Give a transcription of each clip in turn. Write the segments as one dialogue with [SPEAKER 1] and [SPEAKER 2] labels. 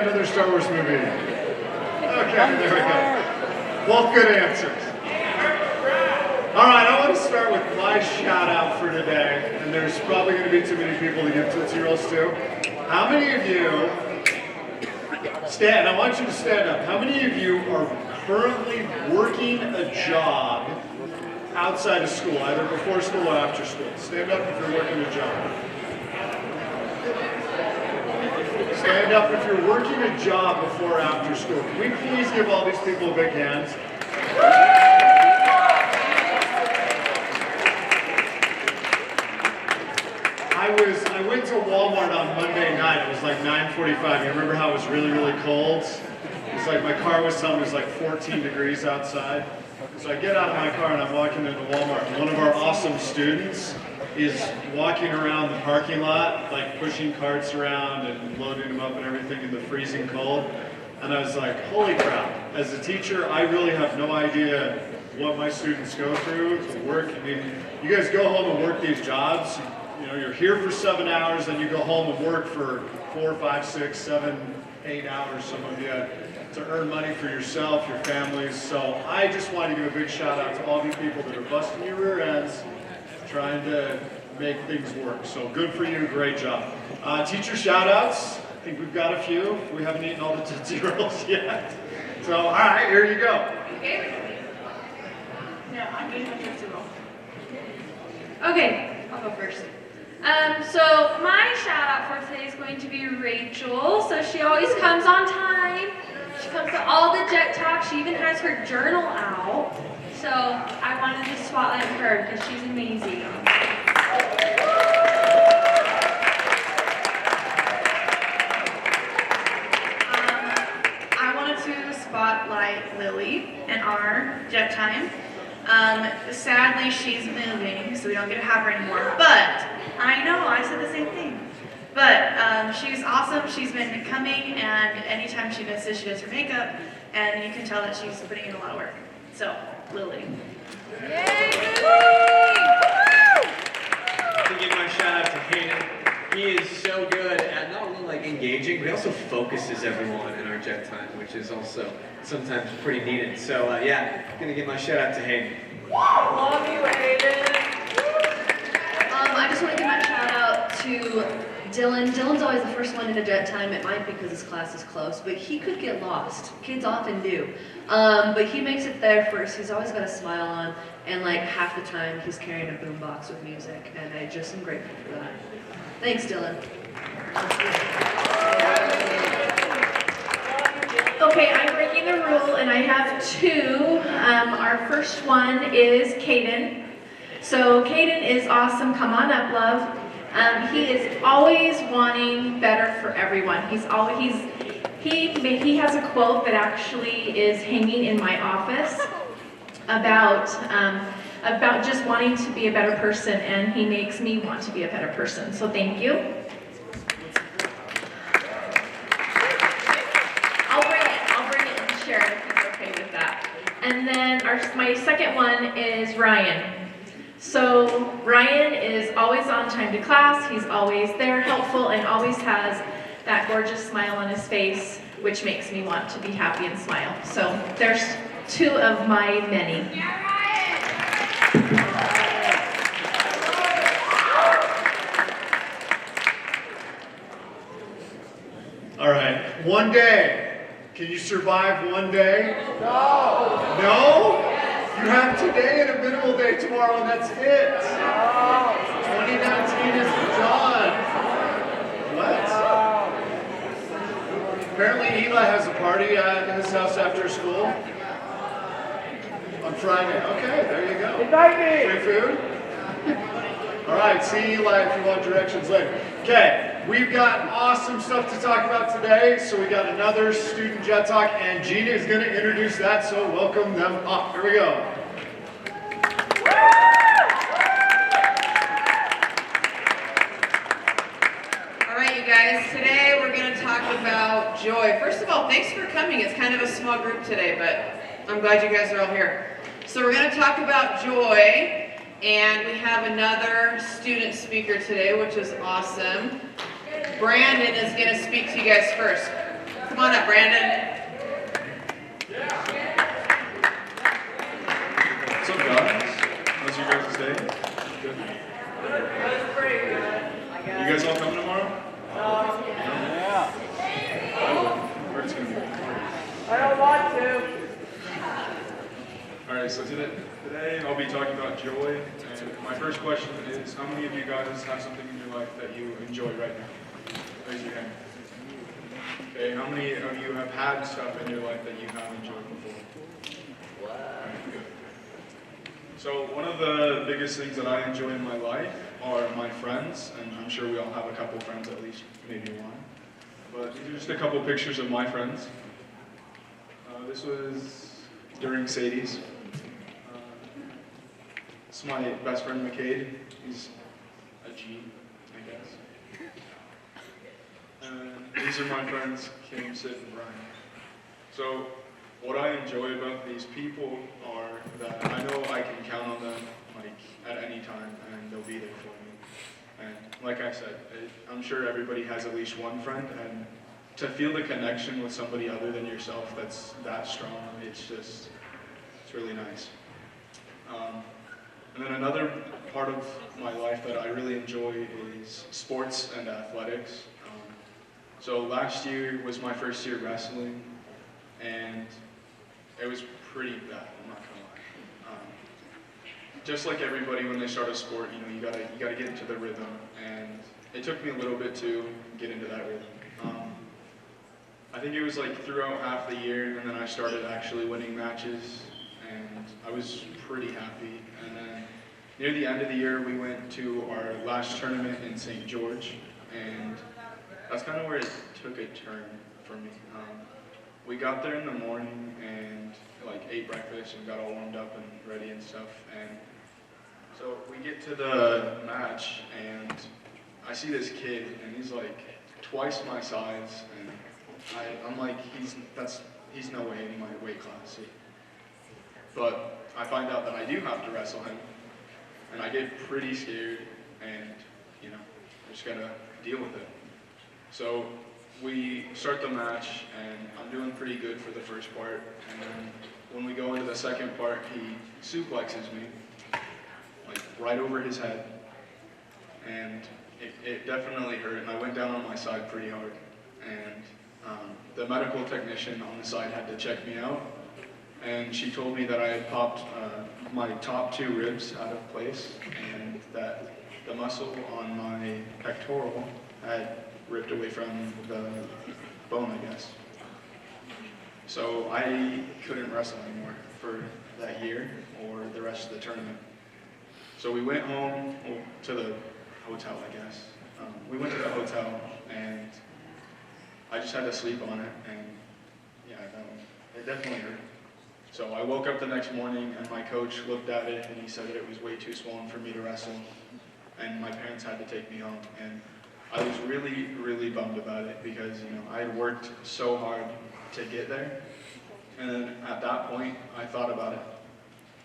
[SPEAKER 1] another Star Wars movie? Okay, there we go. Both good answers. All right, I want to start with my shout out for today, and there's probably going to be too many people to give Tootsie Rolls to. How many of you, I want you to stand up. How many of you are currently working a job outside of school, either before school or after school? Stand up if you're working a job. Stand up if you're working a job before or after school. Can we please give all these people a big hand? I went to Walmart on Monday night. It was like 9:45. You remember how it was really, really cold? It's like my car was telling me it was like 14 degrees outside. So I get out of my car and I'm walking into Walmart, and one of our awesome students is walking around the parking lot, like pushing carts around and loading them up and everything in the freezing cold. And I was like, holy crap. As a teacher, I really have no idea what my students go through to work. I mean, you guys go home and work these jobs. You know, you're here for 7 hours, then you go home and work for 4, 5, 6, 7, 8 hours, some of you, to earn money for yourself, your families. So I just want to give a big shout out to all you people that are busting your rear ends, trying to make things work. So good for you, great job. Teacher shout outs, I think we've got a few. We haven't eaten all the Tootsie Rolls yet. So all right, here you go.
[SPEAKER 2] No, I'm getting my Tootsie Roll. Okay, I'll go first. So my shout out for today is going to be Rachel. So she always comes on time. She comes to all the Jet Talk. She even has her journal out. So I wanted to spotlight her because she's amazing. I wanted to spotlight Lily and our Jet Time. Sadly, she's moving, so we don't get to have her anymore. But I know, I said the same thing. But she's awesome. She's been coming, and anytime she misses, she does her makeup, and you can tell that she's putting in a lot of work. So, Lily.
[SPEAKER 3] Yay,
[SPEAKER 4] To give my shout out to Hayden. He is so good at not only like engaging, but he also focuses everyone in our Jet Time, which is also sometimes pretty needed. So yeah, I'm gonna give my shout out to Hayden.
[SPEAKER 2] Love you, Hayden.
[SPEAKER 3] I just want to give my shout out to Dylan. Dylan's always the first one into Jet Time. It might be because his class is close, but he could get lost. Kids often do. But he makes it there first. He's always got a smile on, and like half the time he's carrying a boombox with music, and I just am grateful for that. Thanks, Dylan.
[SPEAKER 5] Okay, I'm breaking the rule, and I have two. Our first one is Caden. So Caden is awesome. Come on up, love. He is always wanting better for everyone. He has a quote that actually is hanging in my office about just wanting to be a better person, and he makes me want to be a better person. So thank you. I'll bring it and share it if you're okay with that. And then my second one is Ryan. So Ryan is always on time to class. He's always there, helpful, and always has that gorgeous smile on his face, which makes me want to be happy and smile. So there's two of my many.
[SPEAKER 1] All right, one day. Can you survive one day? No. No? You have today and a minimal day tomorrow, and that's it. 2019 is done. What? Apparently Eli has a party at his house after school. On Friday. Okay, there you go.
[SPEAKER 6] Invite me.
[SPEAKER 1] Free food? All right, see Eli if you want directions later. Okay, we've got awesome stuff to talk about today. So we got another Student Jet Talk, and Gina is going to introduce that, so welcome them up. Here we go.
[SPEAKER 7] All right, you guys, today we're going to talk about joy. First of all, thanks for coming. It's kind of a small group today, but I'm glad you guys are all here. So we're going to talk about joy. And we have another student speaker today, which is awesome. Brandon is going to speak to you guys first. Come on up, Brandon.
[SPEAKER 6] What's up, guys? How's your guys' day? Good.
[SPEAKER 7] That's pretty good.
[SPEAKER 6] You guys all coming tomorrow?
[SPEAKER 7] Yeah.
[SPEAKER 6] Where it's gonna be?
[SPEAKER 7] I don't want to.
[SPEAKER 6] All right, so today I'll be talking about joy. And my first question is, how many of you guys have something in your life that you enjoy right now? Raise your hand. Okay, how many of you have had stuff in your life that you have enjoyed before? Wow. Good. So one of the biggest things that I enjoy in my life are my friends, and I'm sure we all have a couple friends, at least maybe one. But these are just a couple pictures of my friends. This was during Sadie's. This is my best friend McCade. He's a G, I guess. And these are my friends Kim, Sid, and Brian. So what I enjoy about these people are that I know I can count on them like at any time, and they'll be there for me. And like I said, I'm sure everybody has at least one friend, and to feel the connection with somebody other than yourself that's that strong, it's really nice. And then another part of my life that I really enjoy is sports and athletics. So last year was my first year wrestling, and it was pretty bad, I'm not gonna lie. Just like everybody when they start a sport, you gotta get into the rhythm, and it took me a little bit to get into that rhythm. I think it was like throughout half the year, and then I started actually winning matches, and I was pretty happy. And then near the end of the year, we went to our last tournament in St. George, and that's kind of where it took a turn for me. We got there in the morning and like ate breakfast and got all warmed up and ready and stuff. And so we get to the match, and I see this kid, and he's like twice my size, and I'm like, he's no way in my weight class. But I find out that I do have to wrestle him, and I get pretty scared, and I just gotta deal with it. So we start the match, and I'm doing pretty good for the first part, and then when we go into the second part, he suplexes me, like right over his head, and it definitely hurt, and I went down on my side pretty hard, and the medical technician on the side had to check me out, and she told me that I had popped my top 2 ribs out of place, and that the muscle on my pectoral had ripped away from the bone, I guess. So I couldn't wrestle anymore for that year or the rest of the tournament. So we went home, to the hotel, I guess. We went to the hotel, and I just had to sleep on it, and yeah, it definitely hurt. So I woke up the next morning, and my coach looked at it, and he said that it was way too swollen for me to wrestle, and my parents had to take me home. And I was really, really bummed about it, because I had worked so hard to get there, and then at that point, I thought about it.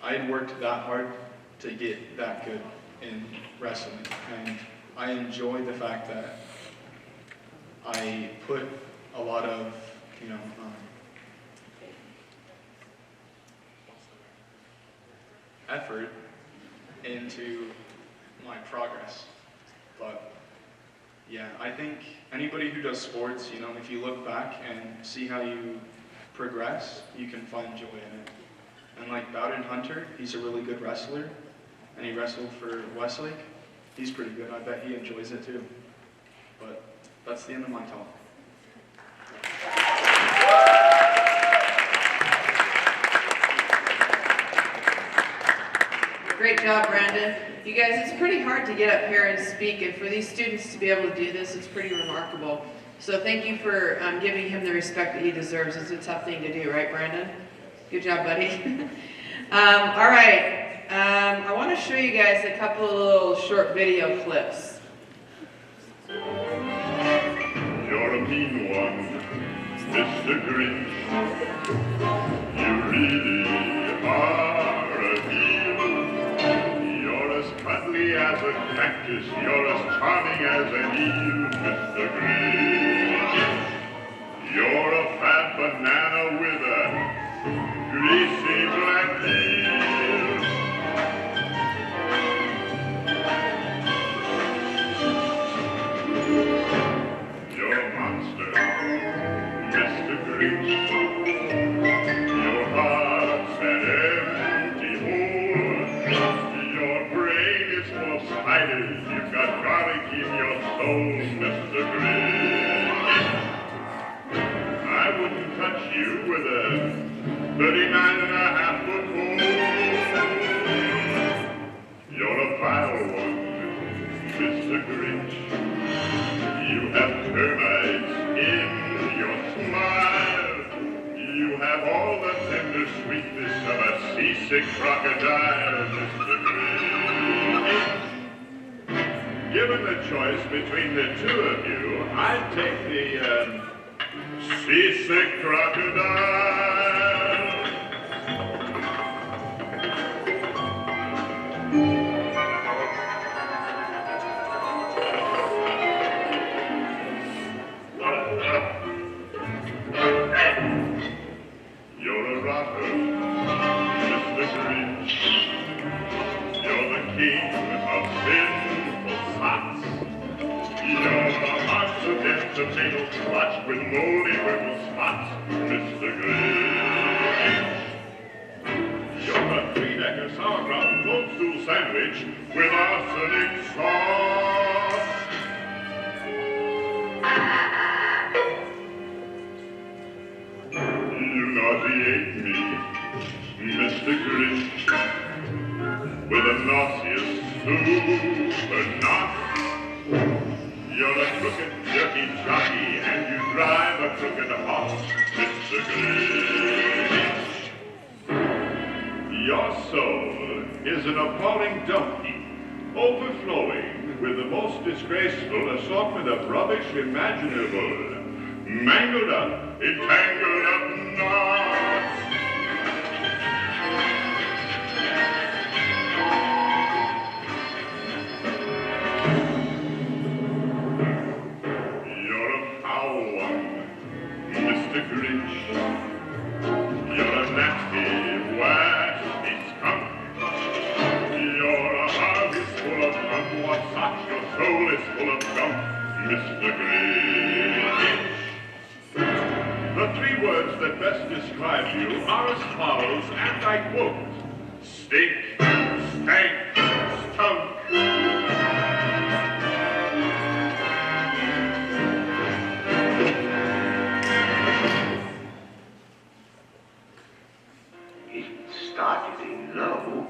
[SPEAKER 6] I had worked that hard to get that good in wrestling, and I enjoy the fact that I put a lot of, effort into my progress. But yeah, I think anybody who does sports, if you look back and see how you progress, you can find joy in it. And like Bowden Hunter, he's a really good wrestler, and he wrestled for Westlake. He's pretty good. I bet he enjoys it too. But that's the end of my talk.
[SPEAKER 7] Great job, Brandon. You guys, it's pretty hard to get up here and speak, and for these students to be able to do this, it's pretty remarkable. So thank you for giving him the respect that he deserves. It's a tough thing to do, right, Brandon? Good job, buddy. All right. I want to show you guys a couple of little short video clips.
[SPEAKER 8] You're a mean one, Mr. Grinch. You really are a heel. You're as cuddly as a cactus. You're as charming as an eel, Mr. Grinch. You're a banana with a greasy black peel. You're a monster, Mr. Grinch. Your heart's an empty hole. Your brain is full of spiders. You've got garlic in your soul, Mr. Grinch. I wouldn't touch you with a 39.5-foot pole. You're a vile one, Mr. Grinch. You have termites in your smile. You have all the tender sweetness of a seasick crocodile, Mr. Grinch. Given the choice between the two of you, I'd take the seasick crocodile. You're a rotter, Mr. Grinch. You're the king of sinful thoughts. You're a monster tomato splotched with moldy purple spots, Mr. Grinch. You're a three-decker sauerkraut toadstool sandwich with arsenic sauce. You nauseate me, Mr. Grinch, with a nauseous super knot. You're a crooked, jerky jockey, and you drive a crooked horse, Mr. Grinch. Your soul is an appalling dump heap, overflowing with the most disgraceful assortment of rubbish imaginable. Mangled up, entangled up knots. You're a foul one, Mr. Grinch. You're a nasty, wasty skunk. You're a heart is full of unwashed socks. Your soul is full of gunk, Mr. Grinch. The three words that best describe you are as follows, and I quote: stink, stank, stunk.
[SPEAKER 9] It started in low,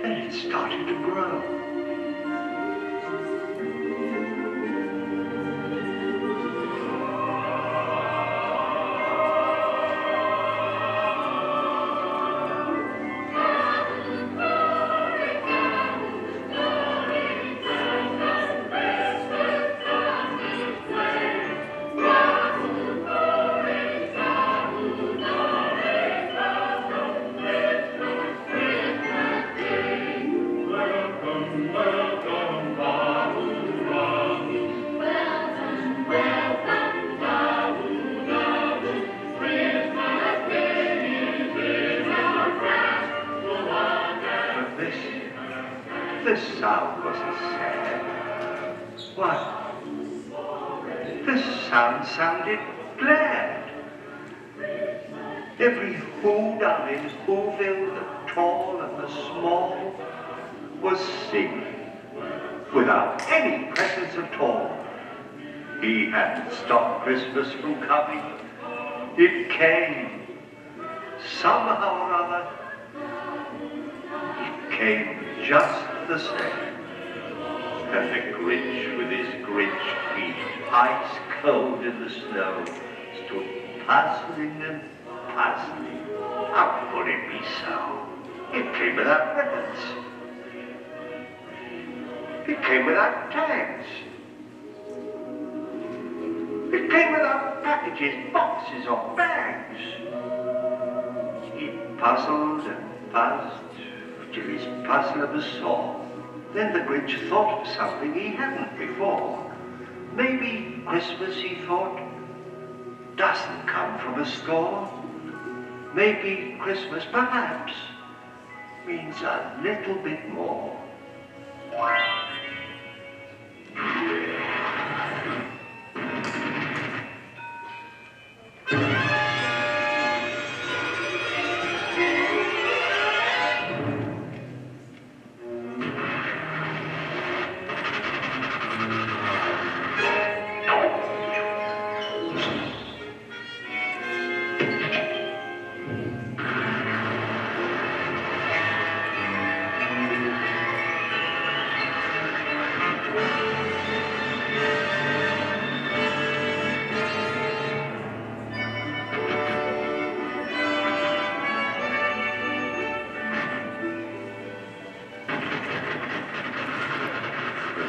[SPEAKER 9] then it started to grow. This sound wasn't sad. What? This sound sounded glad. Every who down in Whoville, the tall and the small, was singing without any presents at all. He hadn't stopped Christmas from coming. It came. Somehow or other, it came just the same. And the Grinch with his Grinch feet, ice cold in the snow, stood puzzling and puzzling. How could it be so? It came without ribbons. It came without tags. It came without packages, boxes, or bags. He puzzled and buzzed till his puzzler was sore. Then the Grinch thought of something he hadn't before. Maybe Christmas, he thought, doesn't come from a score. Maybe Christmas, perhaps, means a little bit more.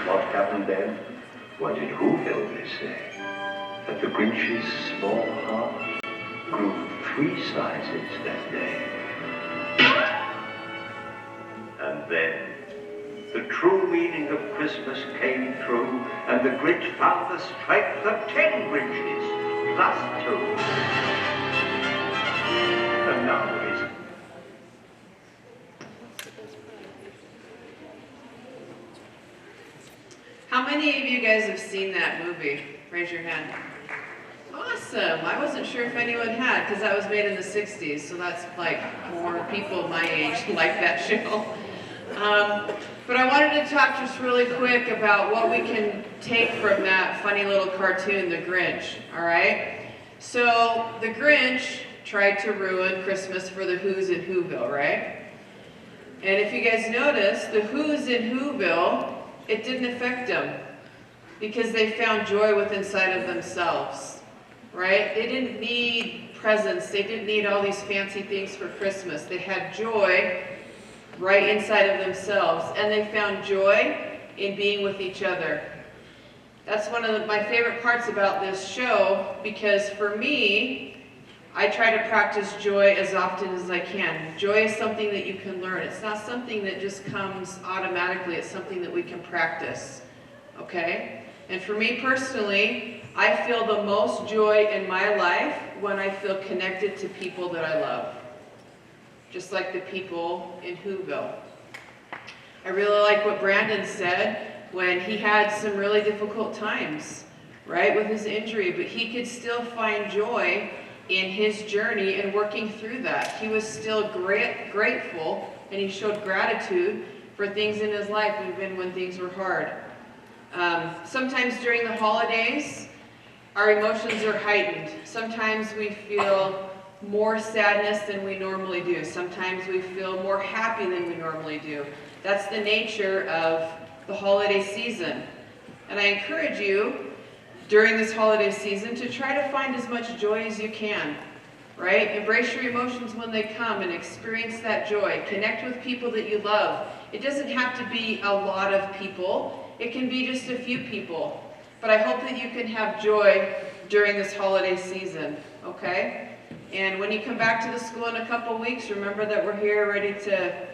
[SPEAKER 9] What happened then? What did Whoville say? That the Grinch's small heart grew 3 sizes that day. And then the true meaning of Christmas came through, and the Grinch found the strength of 10 Grinches, plus 2. And now he's
[SPEAKER 7] How many of you guys have seen that movie? Raise your hand. Awesome. I wasn't sure if anyone had, because that was made in the 60s, so that's like more people my age like that show. But I wanted to talk just really quick about what we can take from that funny little cartoon, The Grinch, all right? So, The Grinch tried to ruin Christmas for the Who's in Whoville, right? And if you guys notice, the Who's in Whoville, it didn't affect them because they found joy within inside of themselves, right? They didn't need presents. They didn't need all these fancy things for Christmas. They had joy right inside of themselves, and they found joy in being with each other. That's one of my favorite parts about this show, because for me, I try to practice joy as often as I can. Joy is something that you can learn. It's not something that just comes automatically. It's something that we can practice, okay? And for me personally, I feel the most joy in my life when I feel connected to people that I love. Just like the people in Whoville. I really like what Brandon said when he had some really difficult times, right, with his injury, but he could still find joy in his journey and working through that. He was still grateful, and he showed gratitude for things in his life, even when things were hard. Sometimes during the holidays, our emotions are heightened. Sometimes we feel more sadness than we normally do. Sometimes we feel more happy than we normally do. That's the nature of the holiday season. And I encourage you during this holiday season to try to find as much joy as you can, right? Embrace your emotions when they come and experience that joy. Connect with people that you love. It doesn't have to be a lot of people. It can be just a few people. But I hope that you can have joy during this holiday season, okay? And when you come back to the school in a couple weeks, remember that we're here ready to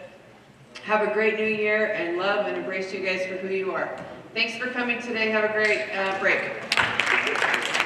[SPEAKER 7] have a great new year and love and embrace you guys for who you are. Thanks for coming today. Have a great break.